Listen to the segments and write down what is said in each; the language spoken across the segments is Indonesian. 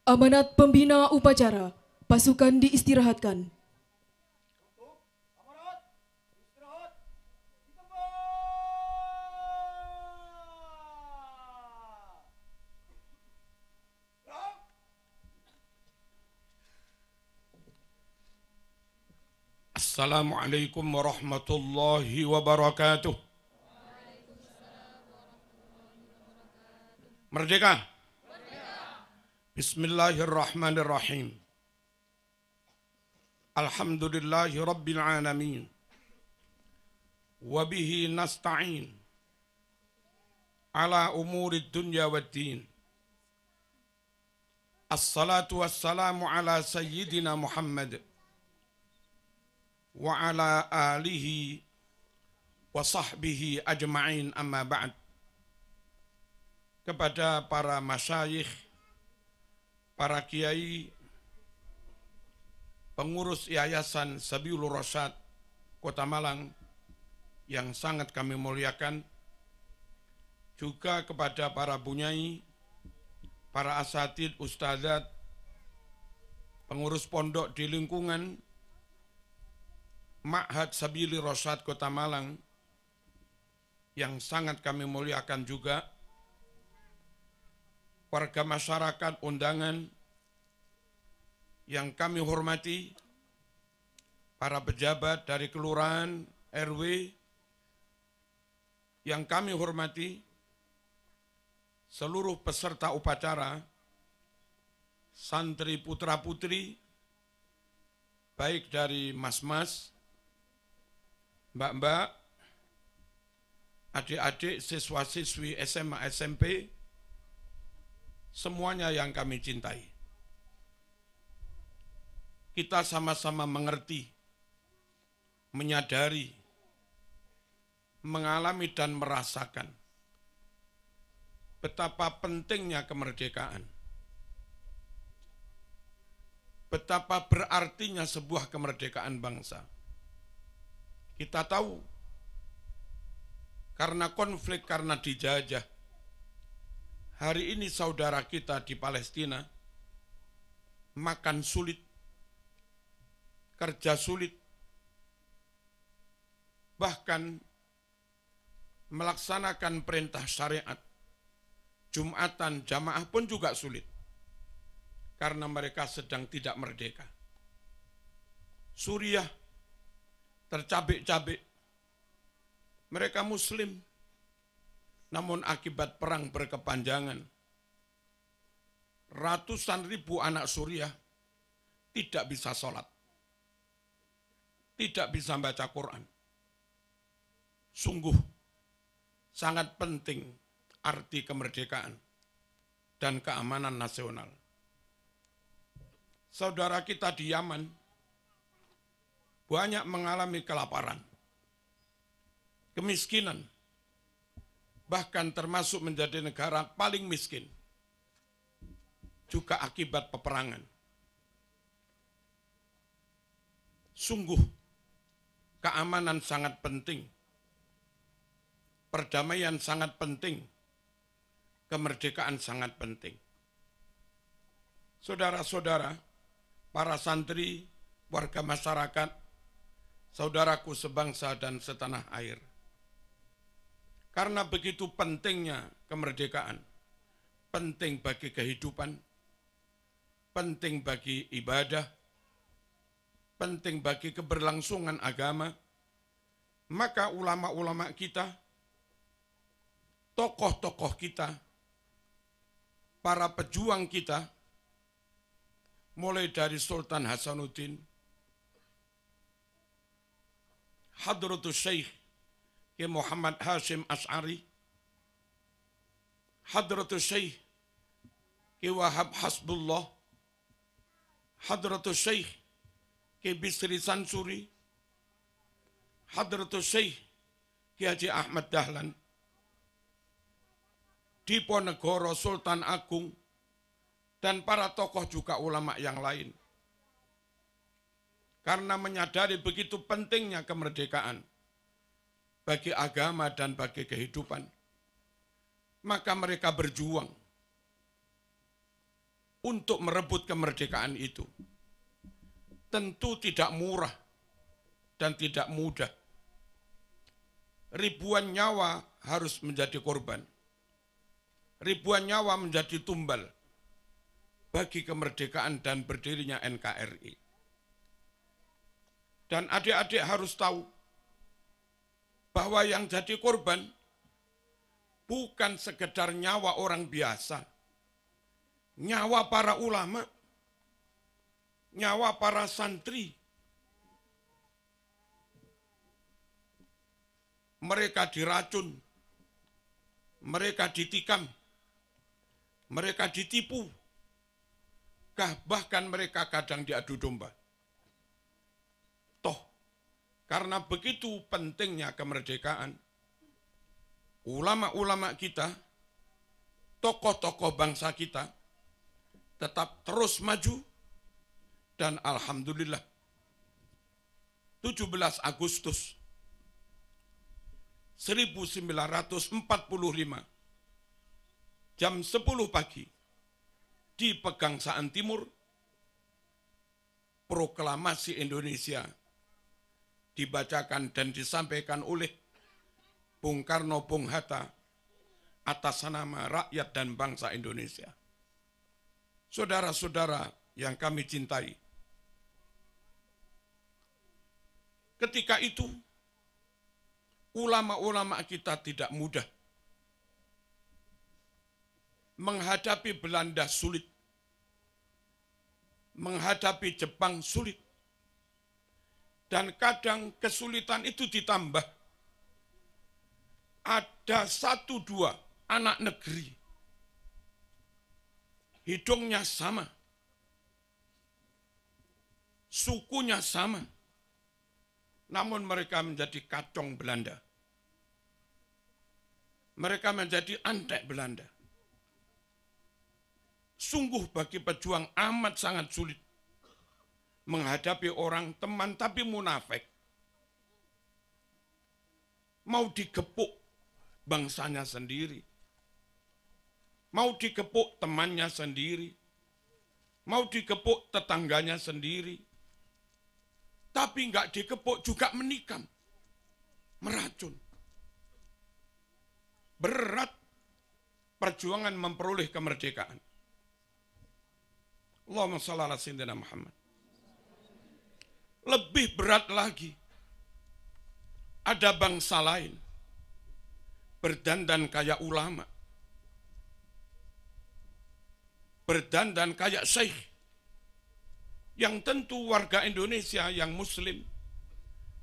Amanat pembina upacara, pasukan diistirahatkan. Assalamualaikum warahmatullahi wabarakatuh. Merdeka. Bismillahirrahmanirrahim. Alhamdulillahi rabbil alamin. Wabihi nasta'in. Ala umuri dunya waddin. Assalatu wassalamu ala sayyidina Muhammad. Wa ala alihi wa sahbihi ajma'in amma ba'd. Kepada para masyayikh, para kiai, pengurus Yayasan Sabilur Rasyad Kota Malang yang sangat kami muliakan, juga kepada para bunyai, para asatid, ustadzat, pengurus pondok di lingkungan Ma'had Sabilur Rasyad Kota Malang yang sangat kami muliakan juga, warga masyarakat undangan yang kami hormati, para pejabat dari kelurahan, RW yang kami hormati, seluruh peserta upacara, santri putra-putri, baik dari mas-mas, mbak-mbak, adik-adik, siswa-siswi SMA, SMP, semuanya yang kami cintai. Kita sama-sama mengerti, menyadari, mengalami dan merasakan betapa pentingnya kemerdekaan. Betapa berartinya sebuah kemerdekaan bangsa. Kita tahu, karena konflik, karena dijajah, hari ini saudara kita di Palestina makan sulit, kerja sulit, bahkan melaksanakan perintah syariat, Jumatan, jamaah pun juga sulit, karena mereka sedang tidak merdeka. Suriah tercabik-cabik, mereka muslim, namun akibat perang berkepanjangan, ratusan ribu anak Suriah tidak bisa sholat, tidak bisa baca Quran. Sungguh sangat penting arti kemerdekaan dan keamanan nasional. Saudara kita di Yaman banyak mengalami kelaparan, kemiskinan, bahkan termasuk menjadi negara paling miskin, juga akibat peperangan. Sungguh, keamanan sangat penting, perdamaian sangat penting, kemerdekaan sangat penting. Saudara-saudara, para santri, warga masyarakat, saudaraku sebangsa dan setanah air, karena begitu pentingnya kemerdekaan, penting bagi kehidupan, penting bagi ibadah, penting bagi keberlangsungan agama, maka ulama-ulama kita, tokoh-tokoh kita, para pejuang kita, mulai dari Sultan Hasanuddin, Hadratus Syekh Ki Muhammad Hashim Asy'ari, Hadratus Syekh Ki Wahab Hasbullah, Hadratus Syekh Ki Bisri Sansuri, Hadratus Syekh Ki Haji Ahmad Dahlan, Diponegoro Sultan Agung, dan para tokoh juga ulama yang lain. Karena menyadari begitu pentingnya kemerdekaan bagi agama dan bagi kehidupan, maka mereka berjuang untuk merebut kemerdekaan itu tentu tidak murah dan tidak mudah. Ribuan nyawa harus menjadi korban. Ribuan nyawa menjadi tumbal bagi kemerdekaan dan berdirinya NKRI. Dan adik-adik harus tahu bahwa yang jadi korban bukan sekedar nyawa orang biasa, nyawa para ulama, nyawa para santri. Mereka diracun, mereka ditikam, mereka ditipu, bahkan mereka kadang diadu domba. Toh, karena begitu pentingnya kemerdekaan, ulama-ulama kita, tokoh-tokoh bangsa kita, tetap terus maju, dan alhamdulillah, 17 Agustus 1945, jam 10 pagi, di Pegangsaan Timur, proklamasi Indonesia dibacakan dan disampaikan oleh Bung Karno Bung Hatta atas nama rakyat dan bangsa Indonesia. Saudara-saudara yang kami cintai, ketika itu ulama-ulama kita tidak mudah. Menghadapi Belanda sulit. Menghadapi Jepang sulit. Dan kadang kesulitan itu ditambah. Ada 1-2 anak negeri. Hidungnya sama. Sukunya sama. Namun mereka menjadi kacong Belanda. Mereka menjadi antek Belanda. Sungguh bagi pejuang amat sangat sulit menghadapi orang teman tapi munafik. Mau digepuk bangsanya sendiri. Mau digepuk temannya sendiri. Mau digepuk tetangganya sendiri. Tapi enggak dikepuk juga menikam, meracun. Berat perjuangan memperoleh kemerdekaan. Allahumma shalli ala sayyidina Muhammad. Lebih berat lagi, ada bangsa lain berdandan kayak ulama, berdandan kayak syekh, yang tentu warga Indonesia yang muslim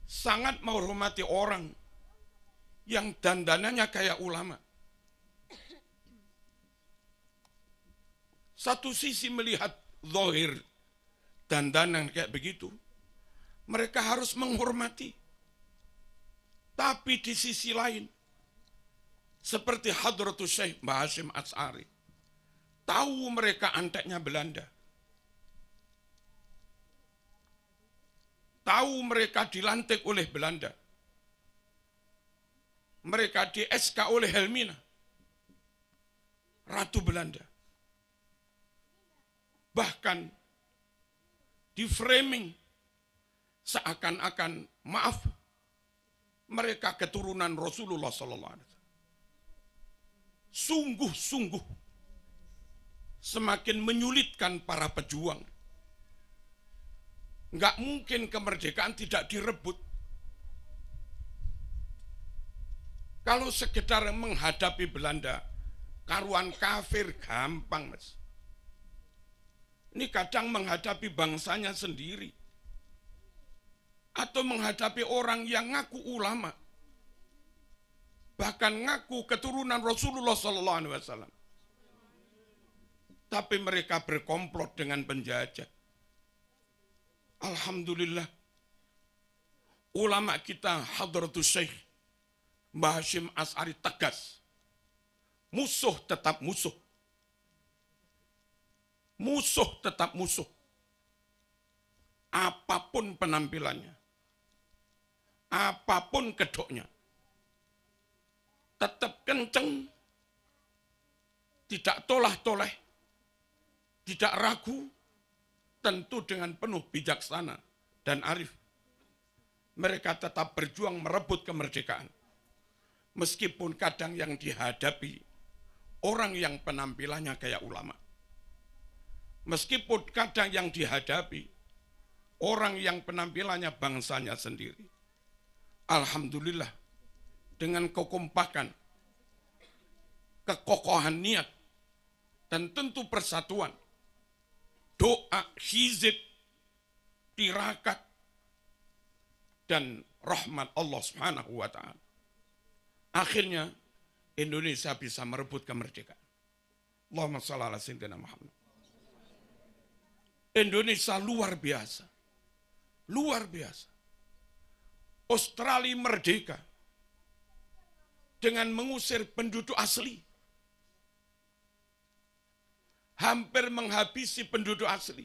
sangat menghormati orang yang dandanannya kayak ulama. Satu sisi melihat zahir dandanan kayak begitu, mereka harus menghormati. Tapi di sisi lain, seperti Hadratus Syekh Mbah Hasyim Asy'ari, tahu mereka anteknya Belanda. Tahu mereka dilantik oleh Belanda. Mereka di-SK oleh Helmina, Ratu Belanda. Bahkan di framing seakan-akan, maaf, mereka keturunan Rasulullah SAW. Sungguh-sungguh semakin menyulitkan para pejuang. Enggak mungkin kemerdekaan tidak direbut. Kalau sekedar menghadapi Belanda, karuan kafir gampang, Mas. Ini kadang menghadapi bangsanya sendiri. Atau menghadapi orang yang ngaku ulama. Bahkan ngaku keturunan Rasulullah SAW. Tapi mereka berkomplot dengan penjajah. Alhamdulillah, ulama kita Hadratus Syekh Mbah Hasyim Asy'ari tegas. Musuh tetap musuh. Musuh tetap musuh. Apapun penampilannya. Apapun kedoknya. Tetap kenceng. Tidak tolah-toleh. tidak ragu, tentu dengan penuh bijaksana dan arif. Mereka tetap berjuang merebut kemerdekaan. Meskipun kadang yang dihadapi orang yang penampilannya kayak ulama. Meskipun kadang yang dihadapi orang yang penampilannya bangsanya sendiri. Alhamdulillah, dengan kekompakan, kekokohan niat, dan tentu persatuan, doa, hizib, tirakat, dan rahmat Allah Subhanahu wa Ta'ala. Akhirnya Indonesia bisa merebut kemerdekaan. Allahumma shalli ala sayyidina Muhammad. Indonesia luar biasa. Luar biasa. Australia merdeka dengan mengusir penduduk asli. Hampir menghabisi penduduk asli.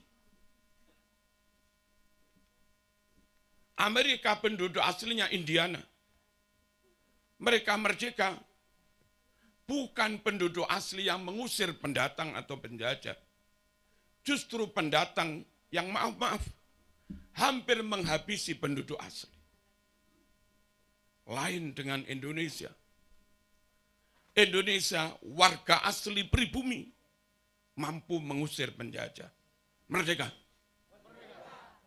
Amerika penduduk aslinya Indiana. Mereka merdeka bukan penduduk asli yang mengusir pendatang atau penjajah. Justru pendatang yang maaf-maaf hampir menghabisi penduduk asli. Lain dengan Indonesia. Indonesia warga asli pribumi mampu mengusir penjajah. Merdeka.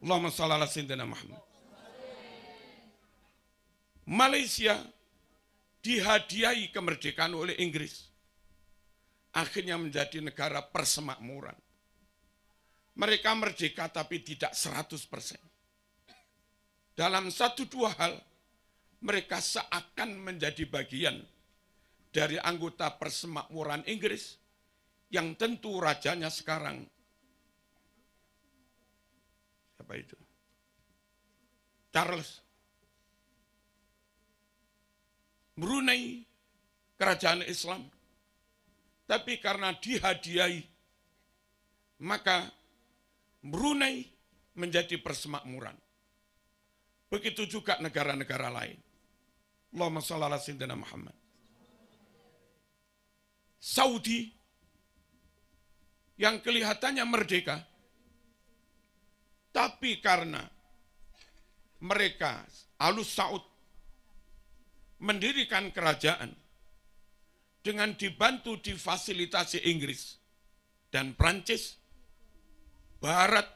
Allahumma shalli ala sayyidina Muhammad. Malaysia dihadiahi kemerdekaan oleh Inggris. Akhirnya menjadi negara persemakmuran. Mereka merdeka tapi tidak 100%. Dalam satu dua hal, mereka seakan menjadi bagian dari anggota persemakmuran Inggris, yang tentu rajanya sekarang, apa itu? Charles. Brunei, kerajaan Islam. Tapi karena dihadiahi, maka Brunei menjadi persemakmuran. Begitu juga negara-negara lain. Allahumma shalli ala sayyidina Muhammad. Saudi yang kelihatannya merdeka, tapi karena mereka Alus Saud mendirikan kerajaan dengan dibantu difasilitasi Inggris dan Prancis, Barat,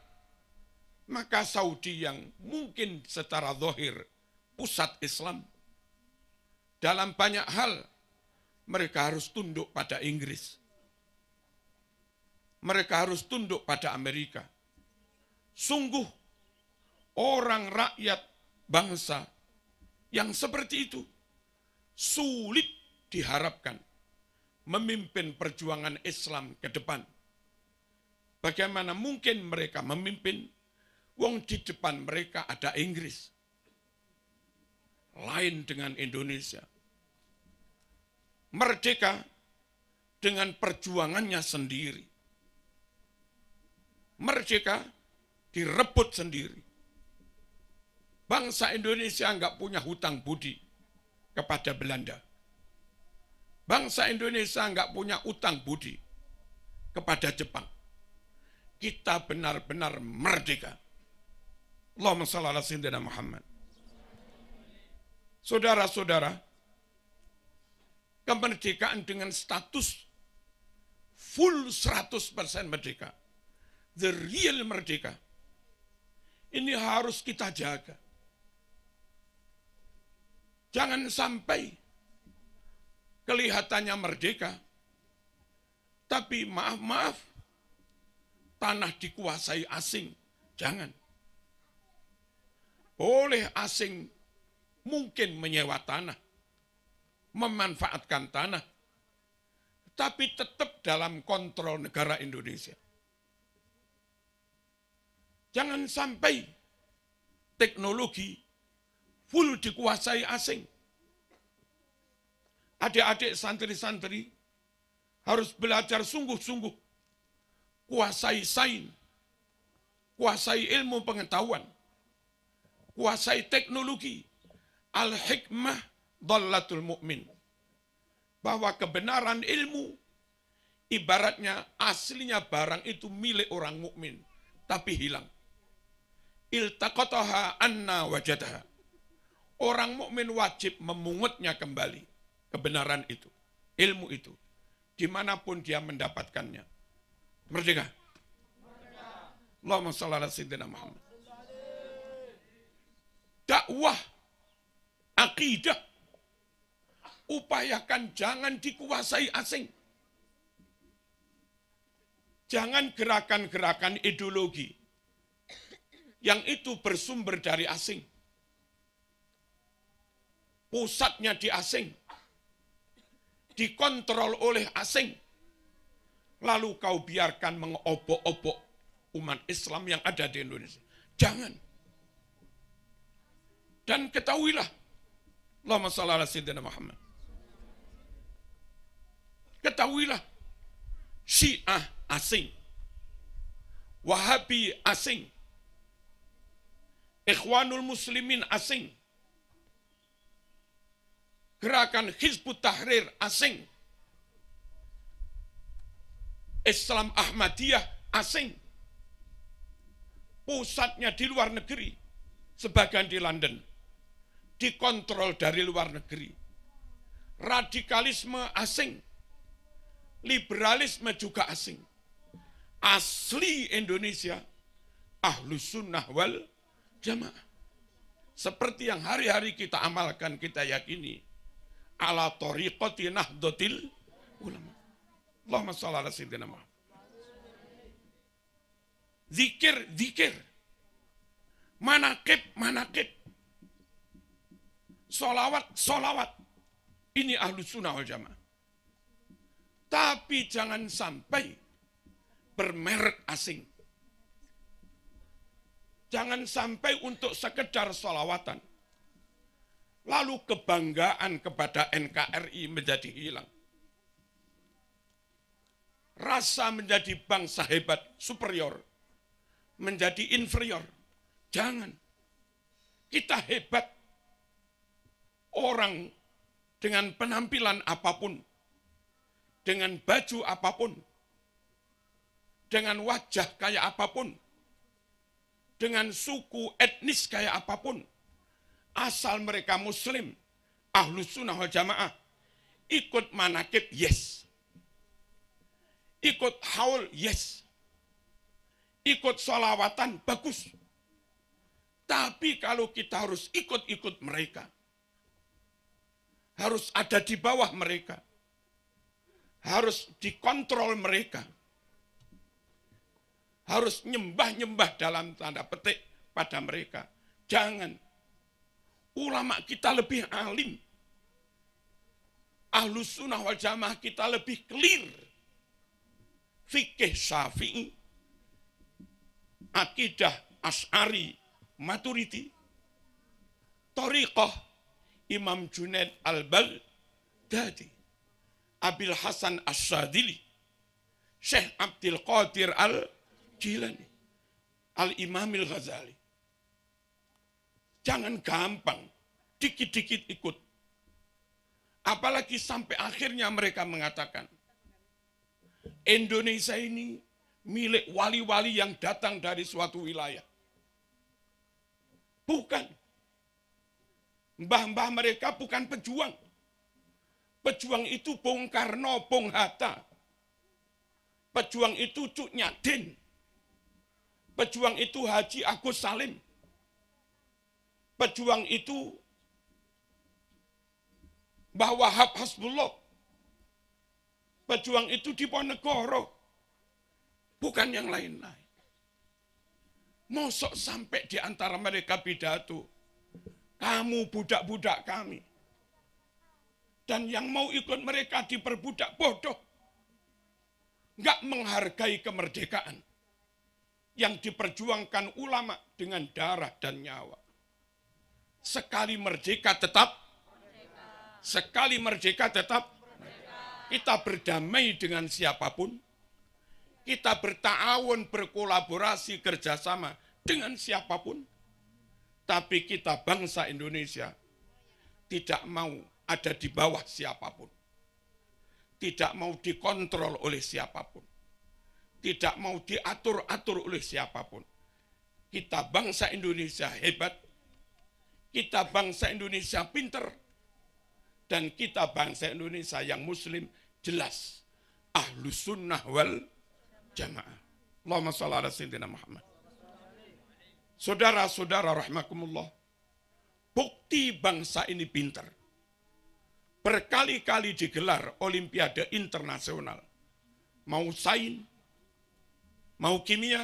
maka Saudi yang mungkin secara zahir pusat Islam, dalam banyak hal mereka harus tunduk pada Inggris. Mereka harus tunduk pada Amerika. Sungguh orang rakyat bangsa yang seperti itu sulit diharapkan memimpin perjuangan Islam ke depan. Bagaimana mungkin mereka memimpin, wong di depan mereka ada Inggris. Lain dengan Indonesia. Merdeka dengan perjuangannya sendiri. Merdeka direbut sendiri. Bangsa Indonesia enggak punya hutang budi kepada Belanda. Bangsa Indonesia enggak punya utang budi kepada Jepang. Kita benar-benar merdeka. Allahumma shalli ala sayyidina Muhammad. Saudara-saudara, kemerdekaan dengan status full 100% merdeka, the real merdeka, ini harus kita jaga. Jangan sampai kelihatannya merdeka, tapi maaf-maaf, tanah dikuasai asing. Jangan. Boleh asing mungkin menyewa tanah, memanfaatkan tanah, tapi tetap dalam kontrol negara Indonesia. Jangan sampai teknologi full dikuasai asing. Adik-adik santri-santri harus belajar sungguh-sungguh, kuasai sains, kuasai ilmu pengetahuan, kuasai teknologi. Al-hikmah dhallatul mu'min. Bahwa kebenaran ilmu Ibaratnya aslinya barang itu milik orang mukmin, tapi hilang. Iltaqataha anna wajadaha. Orang mukmin wajib memungutnya kembali, kebenaran itu, ilmu itu, dimanapun dia mendapatkannya. Merdeka. Allahumma shalli ala sayyidina Muhammad. Dakwah, akidah, upayakan jangan dikuasai asing. Jangan gerakan-gerakan ideologi yang itu bersumber dari asing. Pusatnya di asing. Dikontrol oleh asing. Lalu kau biarkan mengobok-obok umat Islam yang ada di Indonesia. Jangan. Dan ketahuilah, Allahumma shalli ala sayyidina Muhammad. Ketahuilah, Syiah asing, Wahabi asing, Ikhwanul Muslimin asing, gerakan Hizbut Tahrir asing, Islam Ahmadiyah asing, pusatnya di luar negeri, sebagian di London, dikontrol dari luar negeri. Radikalisme asing, liberalisme juga asing. Asli Indonesia, Ahlus Sunnah wal Jamaah. Seperti yang hari-hari kita amalkan, kita yakini. Ala tariqati nahdlatil ulama. Allahumma shalli ala sayyidina Muhammad. Zikir. Manakib. Solawat. Ini Ahlus Sunnah wal Jamaah. Tapi jangan sampai bermerek asing. Jangan sampai untuk sekedar sholawatan. Lalu kebanggaan kepada NKRI menjadi hilang. Rasa menjadi bangsa hebat, superior, menjadi inferior. Jangan. Kita hebat. Orang dengan penampilan apapun, dengan baju apapun, dengan wajah kayak apapun, dengan suku etnis kayak apapun, asal mereka Muslim, Ahlus Sunnah wal Jamaah, ikut manakib, yes. Ikut haul, yes. Ikut sholawatan, bagus. Tapi kalau kita harus ikut-ikut mereka, harus ada di bawah mereka, harus dikontrol mereka, harus nyembah-nyembah dalam tanda petik pada mereka. Jangan. Ulama kita lebih alim. Ahlus Sunnah wal Jamaah kita lebih clear. Fikih Syafi'i, akidah Asy'ari Maturidi, thariqah Imam Junaid al-Baghdadi, Abil Hasan Asy-Syadzili, Syekh Abdul Qadir Al-Jilani, Al-Imamil Ghazali. Jangan gampang, dikit-dikit ikut. Apalagi sampai akhirnya mereka mengatakan, Indonesia ini milik wali-wali yang datang dari suatu wilayah. Bukan. Mbah-mbah mereka bukan pejuang. Pejuang itu Bung Karno, Bung Hatta. Pejuang itu Cuk Nyadin. Pejuang itu Haji Agus Salim. Pejuang itu Mbah Wahab Hasbullah. Pejuang itu Diponegoro. Bukan yang lain-lain. Mosok sampai di antara mereka pidato, kamu budak-budak kami. Dan yang mau ikut mereka diperbudak, bodoh. Enggak menghargai kemerdekaan yang diperjuangkan ulama dengan darah dan nyawa. Sekali merdeka tetap merdeka. Sekali merdeka tetap merdeka. Kita berdamai dengan siapapun. Kita berta'awun, berkolaborasi, kerjasama dengan siapapun. Tapi kita bangsa Indonesia tidak mau ada di bawah siapapun. tidak mau dikontrol oleh siapapun, tidak mau diatur-atur oleh siapapun. Kita bangsa Indonesia hebat, kita bangsa Indonesia pinter, dan kita bangsa Indonesia yang muslim jelas ahlus sunnah wal jamaah. Allahumma shalli ala sayyidina Muhammad. Saudara-saudara rahimakumullah, bukti bangsa ini pinter. Berkali-kali digelar olimpiade internasional. Mau sains, mau kimia,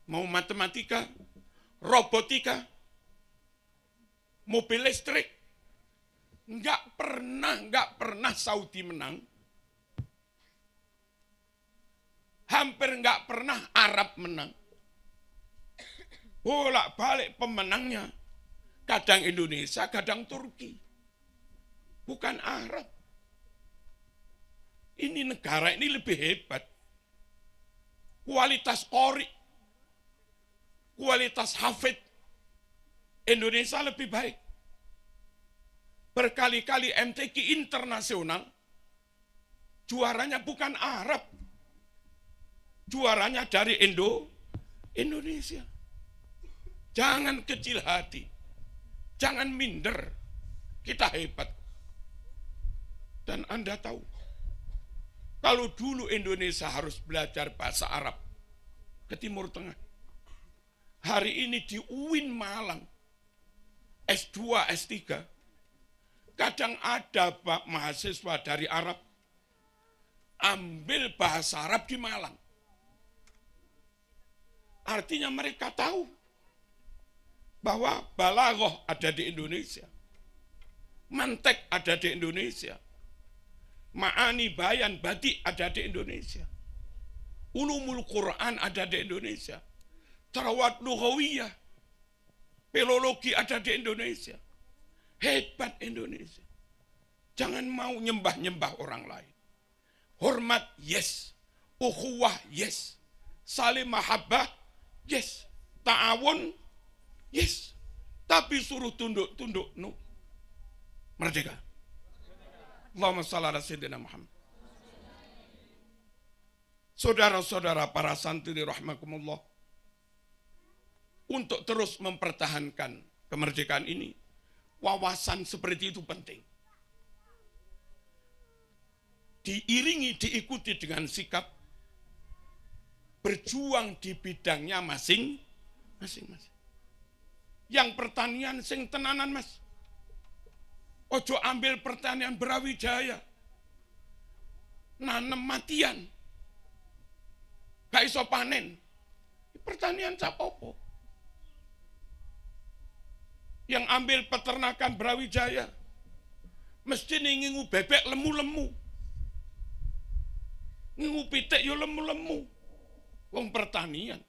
mau matematika, robotika, mobil listrik. Nggak pernah Saudi menang. Hampir nggak pernah Arab menang. Bolak-balik pemenangnya. Kadang Indonesia, kadang Turki. Bukan Arab. Ini negara ini lebih hebat. Kualitas qori, kualitas hafid Indonesia lebih baik. Berkali-kali MTQ internasional, juaranya bukan Arab. Juaranya dari Indonesia. Jangan kecil hati. Jangan minder. Kita hebat. Dan Anda tahu, kalau dulu Indonesia harus belajar bahasa Arab ke Timur Tengah, hari ini di UIN Malang, S2, S3, kadang ada mahasiswa dari Arab ambil bahasa Arab di Malang. Artinya mereka tahu bahwa balaghah ada di Indonesia, mantek ada di Indonesia, ma'ani bayan badi ada di Indonesia, ulumul Quran ada di Indonesia, tarawat lughawiyah, filologi ada di Indonesia. Hebat Indonesia. Jangan mau nyembah-nyembah orang lain. Hormat, yes. Ukhuwah, yes. Saling mahabbah, yes. Ta'awun, yes. Tapi suruh tunduk-tunduk, no. Merdeka. Allahumma shalli ala sayyidina Muhammad. Saudara-saudara para santri rahimakumullah, untuk terus mempertahankan kemerdekaan ini, wawasan seperti itu penting. Diiringi, diikuti dengan sikap berjuang di bidangnya masing-masing. Yang pertanian sing tenanan mas. Ojo ambil pertanian Brawijaya. Nanem matian. Gak iso panen. Pertanian capopo. Yang ambil peternakan Brawijaya, mesti ngingu bebek lemu-lemu, ngingu pitik yo lemu-lemu. Wong pertanian,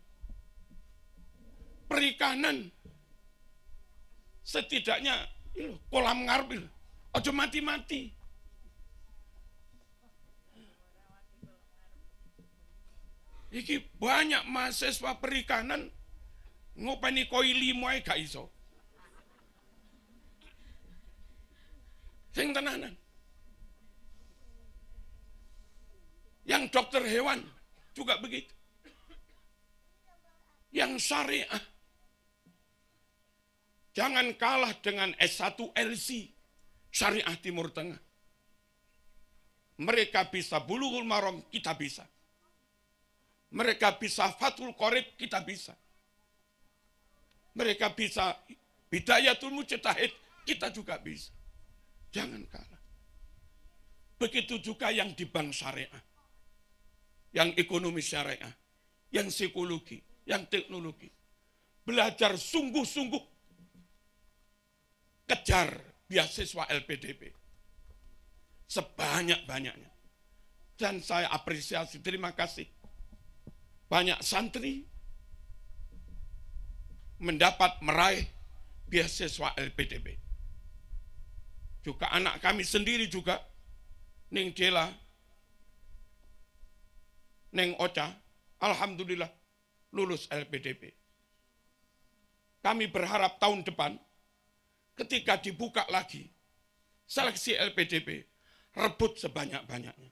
perikanan, setidaknya kolam ngarep, ojo mati-mati. Iki banyak mahasiswa perikanan ngopeni koi limo ae gak iso. Sing tenanan. Yang dokter hewan juga begitu. Yang syariah. Jangan kalah dengan S1 LC syariah Timur Tengah. Mereka bisa Bulughul Maram, kita bisa. Mereka bisa Fathul Qorib, kita bisa. Mereka bisa Bidayatul Mujtahid, kita juga bisa. Jangan kalah. Begitu juga yang di bank syariah, yang ekonomi syariah, yang psikologi, yang teknologi. Belajar sungguh-sungguh, kejar beasiswa LPDP. Sebanyak-banyaknya. Dan saya apresiasi, terima kasih. Banyak santri mendapat meraih beasiswa LPDP. Juga anak kami sendiri juga, Neng Dela, Neng Ocha, alhamdulillah lulus LPDP. Kami berharap tahun depan, ketika dibuka lagi seleksi LPDP, rebut sebanyak-banyaknya.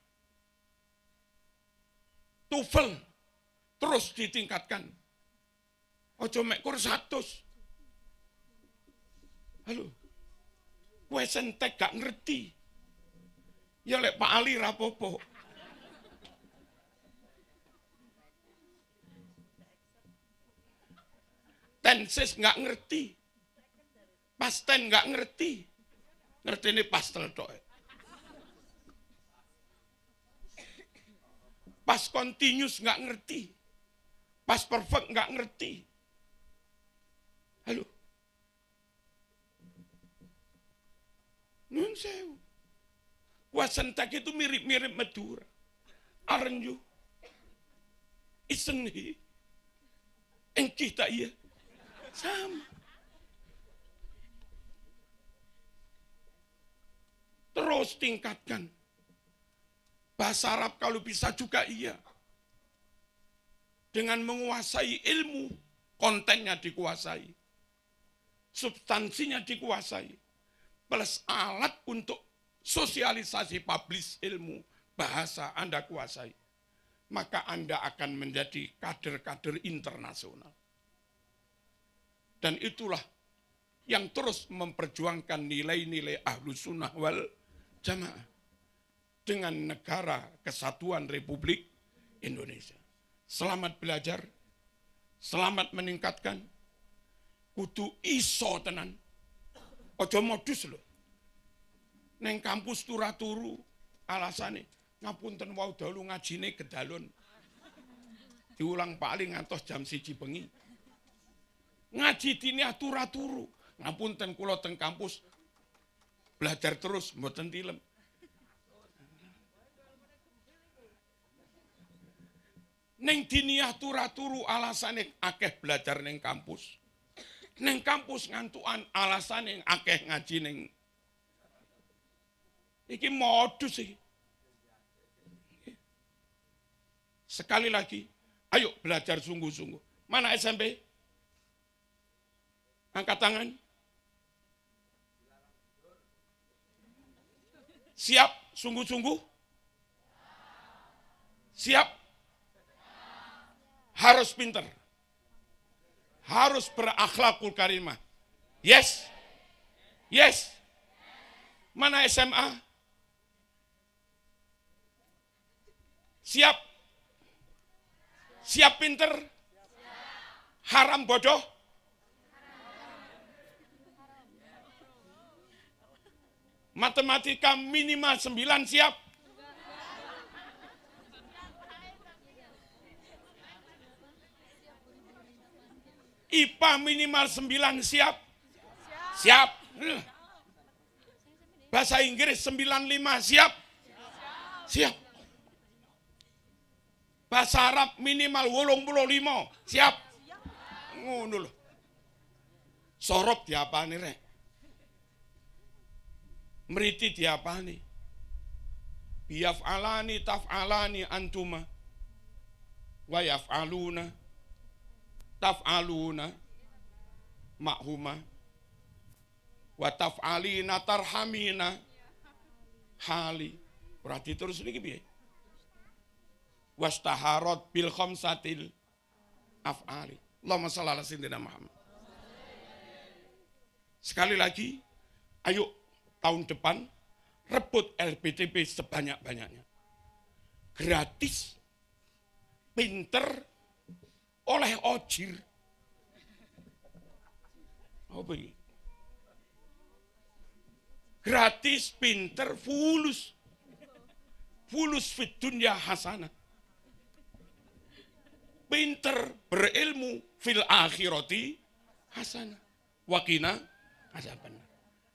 TOEFL terus ditingkatkan. Ojo mek kur 100. Halo. Kowe sentek gak ngerti. Ya lek Pak Ali rapopo. Tenses nggak ngerti. Pasten nggak ngerti. Ngerti ini pastel tok. Pas continuous nggak ngerti. Pas perfect nggak ngerti. Halo. Nun sewu. Wasentak itu mirip-mirip Madura. Aren't you? Isn't he? And kita iya. Sama. Terus tingkatkan. Bahasa Arab kalau bisa juga iya. Dengan menguasai ilmu, kontennya dikuasai. Substansinya dikuasai. Plus alat untuk sosialisasi publish ilmu, bahasa Anda kuasai. Maka Anda akan menjadi kader-kader internasional. Dan itulah yang terus memperjuangkan nilai-nilai Ahlus Sunnah wal Jamaah dengan negara kesatuan Republik Indonesia. Selamat belajar, selamat meningkatkan, kudu iso tenan. Ojo modus lho. Neng kampus turu-turu alasane ngapunten wau dalu ngajine gedalun. Diulang paling ngantos jam 1 bengi. Ngaji dini turu-turu. Ngapunten kula teng kampus belajar terus mboten tilem. Neng diniyah turu-turu alasane akeh belajar neng kampus. Neng kampus ngantukan alasane akeh ngaji neng. Iki modus iki. Sekali lagi, ayo belajar sungguh-sungguh. Mana SMP? Angkat tangan. Siap sungguh-sungguh? Siap? Harus pinter. Harus berakhlakul karimah. Yes? Yes? Mana SMA? Siap? Siap pinter? Haram bodoh? Matematika minimal 9 siap? IPA minimal 9 siap? Siap. Bahasa Inggris 95 siap? Siap. Bahasa Arab minimal 85 siap? Ngono lho. Sorop diapani rek? Meriti diapani? Biyaf'alani taf'alani antuma wa yaf'aluna taf'aluna ma'huma wa taf'alina tarhamina hali. Berarti terus niki piye? Wastaharat bil khamsatil af'ali. Allahumma shalli ala sayyidina Muhammad. Sekali lagi, ayo tahun depan rebut LPTP sebanyak-banyaknya. Gratis, pinter, oleh ojir. Apa ini? Gratis, pinter, fulus. Fulus fit dunya hasanah. Pinter, berilmu, fil akhirati hasanah. Wakina azaban.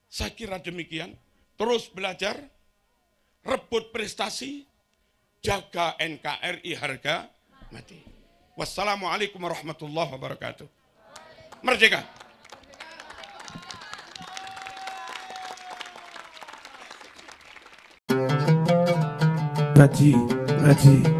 Saya kira demikian. Terus belajar, rebut prestasi, jaga NKRI harga mati. Wassalamualaikum warahmatullahi wabarakatuh. Merdeka. Ngaji